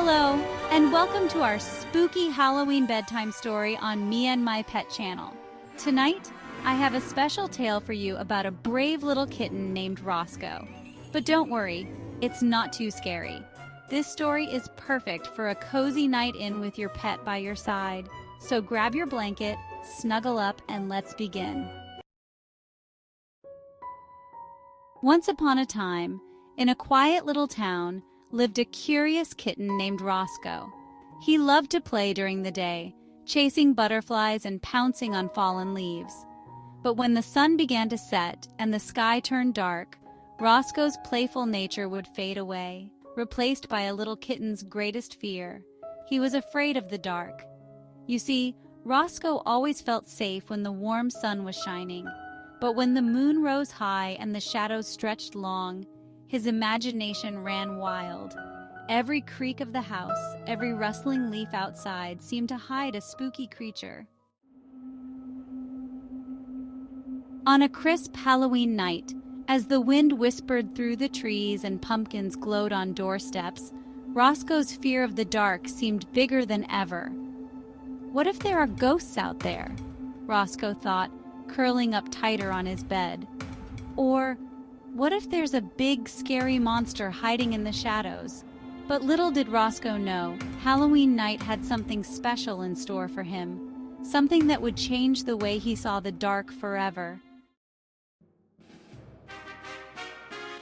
Hello, and welcome to our spooky Halloween bedtime story on Me and My Pet channel. Tonight, I have a special tale for you about a brave little kitten named Roscoe. But don't worry, it's not too scary. This story is perfect for a cozy night in with your pet by your side. So grab your blanket, snuggle up, and let's begin. Once upon a time, in a quiet little town, lived a curious kitten named Roscoe. He loved to play during the day, chasing butterflies and pouncing on fallen leaves. But when the sun began to set and the sky turned dark, Roscoe's playful nature would fade away, replaced by a little kitten's greatest fear. He was afraid of the dark. You see, Roscoe always felt safe when the warm sun was shining. But when the moon rose high and the shadows stretched long, his imagination ran wild. Every creak of the house, every rustling leaf outside seemed to hide a spooky creature. On a crisp Halloween night, as the wind whispered through the trees and pumpkins glowed on doorsteps, Roscoe's fear of the dark seemed bigger than ever. What if there are ghosts out there? Roscoe thought, curling up tighter on his bed. Or what if there's a big, scary monster hiding in the shadows? But little did Roscoe know, Halloween night had something special in store for him, something that would change the way he saw the dark forever.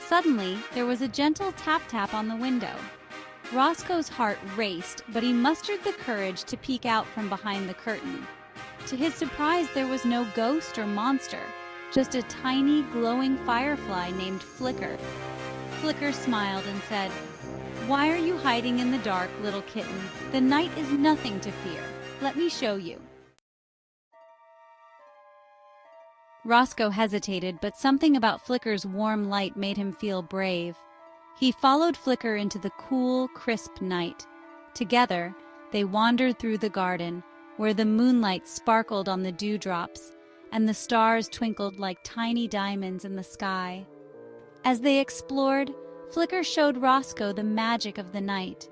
Suddenly, there was a gentle tap-tap on the window. Roscoe's heart raced, but he mustered the courage to peek out from behind the curtain. To his surprise, there was no ghost or monster, just a tiny, glowing firefly named Flicker. Flicker smiled and said, "Why are you hiding in the dark, little kitten? The night is nothing to fear. Let me show you." Roscoe hesitated, but something about Flicker's warm light made him feel brave. He followed Flicker into the cool, crisp night. Together, they wandered through the garden, where the moonlight sparkled on the dewdrops, and the stars twinkled like tiny diamonds in the sky. As they explored, Flicker showed Roscoe the magic of the night.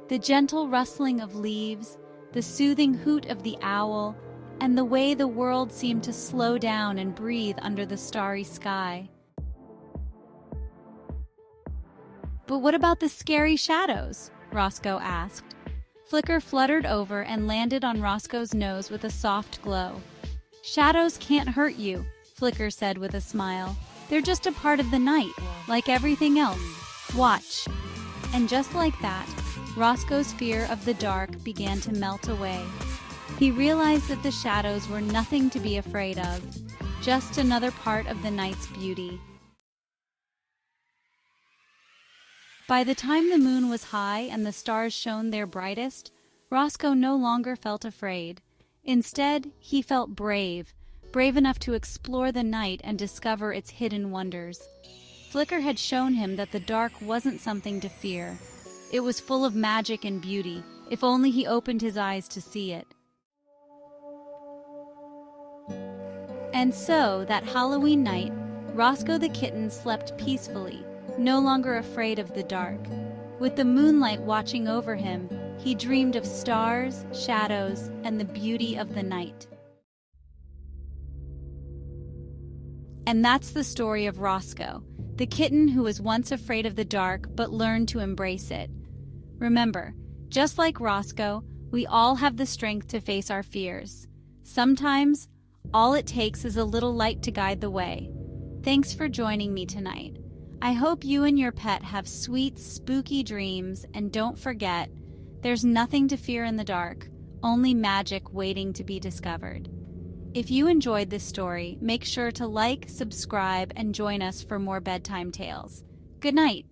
The gentle rustling of leaves, the soothing hoot of the owl, and the way the world seemed to slow down and breathe under the starry sky. "But what about the scary shadows?" Roscoe asked. Flicker fluttered over and landed on Roscoe's nose with a soft glow. "Shadows can't hurt you," Flicker said with a smile. "They're just a part of the night, like everything else. Watch." And just like that, Roscoe's fear of the dark began to melt away. He realized that the shadows were nothing to be afraid of, just another part of the night's beauty. By the time the moon was high and the stars shone their brightest, Roscoe no longer felt afraid. Instead, he felt brave enough to explore the night and discover its hidden wonders. Flicker had shown him that the dark wasn't something to fear. It was full of magic and beauty, if only he opened his eyes to see it. And so, that Halloween night, Roscoe the Kitten slept peacefully, no longer afraid of the dark. With the moonlight watching over him, he dreamed of stars, shadows, and the beauty of the night. And that's the story of Roscoe, the kitten who was once afraid of the dark but learned to embrace it. Remember, just like Roscoe, we all have the strength to face our fears. Sometimes, all it takes is a little light to guide the way. Thanks for joining me tonight. I hope you and your pet have sweet, spooky dreams, and don't forget, there's nothing to fear in the dark, only magic waiting to be discovered. If you enjoyed this story, make sure to like, subscribe, and join us for more bedtime tales. Good night.